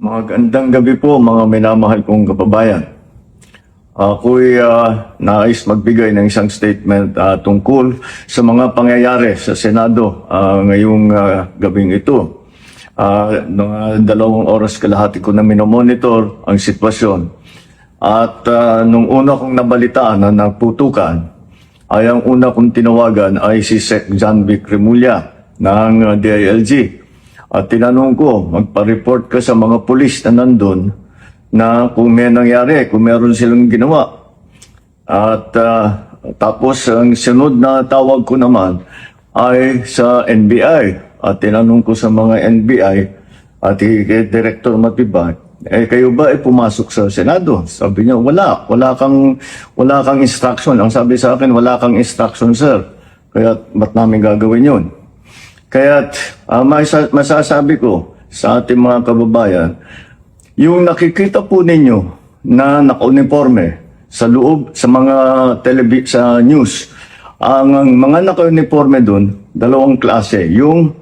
Magandang gabi po mga minamahal kong kababayan. Ako'y nais magbigay ng isang statement tungkol sa mga pangyayari sa Senado ngayong gabing ito. Mga 2 oras kalahati ko na minomonitor ang sitwasyon. At nung una kong nabalitaan na nagputukan, ay ang una kong tinawagan ay si Sec. John Vic Remulla ng DILG. At tinanong ko, magpa-report ka sa mga pulis na nandun na kung may nangyari, kung meron silang ginawa. At tapos ang sunod na tawag ko naman ay sa NBI. At tinanong ko sa mga NBI at kay Director Matibay, kayo ba ay pumasok sa Senado? Sabi niya, wala kang instruction. Ang sabi sa akin, wala kang instruction, sir. Kaya ba't namin gagawin yun? Kaya masasabi ko sa ating mga kababayan, yung nakikita po ninyo na naka-uniforme sa loob, sa mga sa news, ang mga naka-uniforme doon, 2 klase. Yung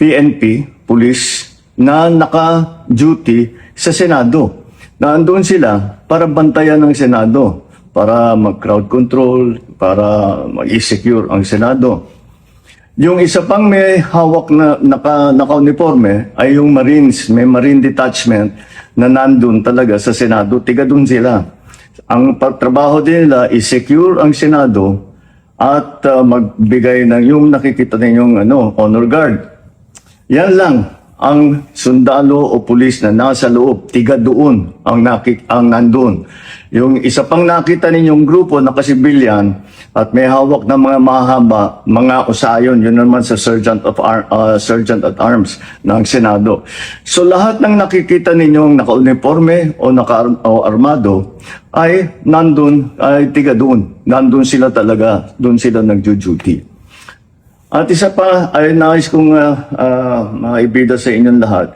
PNP, police, na naka-duty sa Senado. Naandun sila para bantayan ng Senado, para mag-crowd control, para mag-secure ang Senado. Yung isa pang may hawak na naka-uniforme ay yung Marines, may Marine Detachment na nandun talaga sa Senado, tiga dun sila. Ang trabaho din nila is secure ang Senado at magbigay ng yung nakikita ninyong honor guard. Yan lang ang sundalo o pulis na nasa loob, tiga doon ang nandun. Yung isa pang nakita ninyong grupo na kasibilyan at may hawak na mga mahaba, mga usayon, yun naman sa Sergeant at Arms ng Senado. So lahat ng nakikita ninyong naka-uniforme o naka-armado ay nandun, ay tiga doon. Nandun sila talaga, doon sila nagjo-duty. At isa pa ay nais kong maibida sa inyong lahat,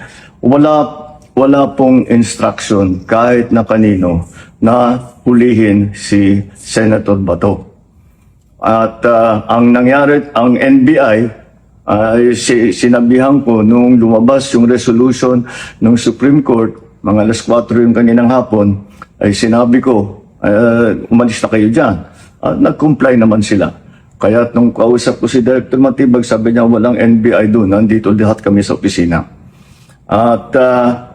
wala pong instruction kahit na kanino na hulihin si Senator Bato. At ang nangyari, ang NBI, sinabihan ko nung lumabas yung resolution ng Supreme Court, mga 4:00 yung kaninang hapon, ay sinabi ko, umalis na kayo dyan. At nag-comply naman sila. Kaya nung kausap ko si Director Matibag, sabi niya walang NBI doon, nandito lahat kami sa opisina. At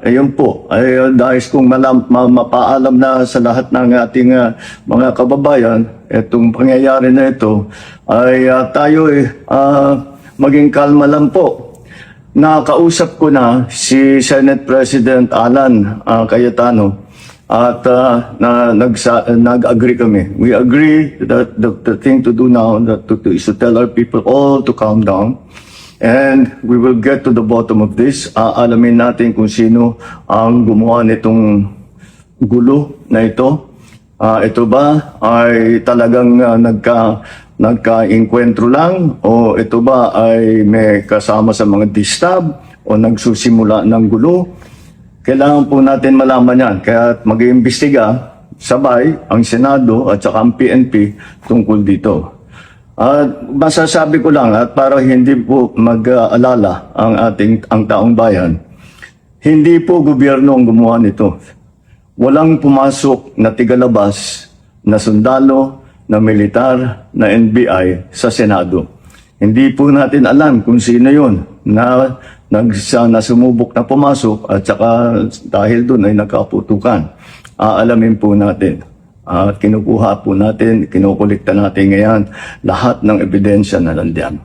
ayun po, ay dahil kong mapaalam na sa lahat ng ating mga kababayan, itong pangyayari na ito, ay tayo maging kalma lang po. Nakausap ko na si Senate President Alan Cayetano at nag-agree kami. We agree that the thing to do now is to tell our people all to calm down. And we will get to the bottom of this. Alamin natin kung sino ang gumawa nitong gulo na ito. Ito ba ay talagang nagka-inkwentro lang? O ito ba ay may kasama sa mga distab? O nagsusimula ng gulo? Kailangan po natin malaman yan. Kaya mag-iimbestiga sabay ang Senado at saka ang PNP tungkol dito. Masasabi ko lang at para hindi po mag-alala ang taong bayan, hindi po gobyerno ang gumawa nito. Walang pumasok na tigalabas na sundalo, na militar, na NBI sa Senado. Hindi po natin alam kung sino yun na sumubok na pumasok at saka dahil doon ay nagkaputukan. Aalamin po natin. At kinukuha po natin, kinukulikta natin ngayon lahat ng ebidensya na nandiyan.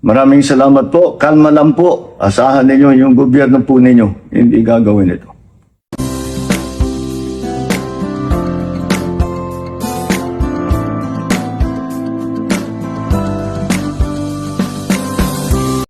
Maraming salamat po. Kalma lang po. Asahan ninyo yung gobyerno po ninyo. Hindi gagawin ito.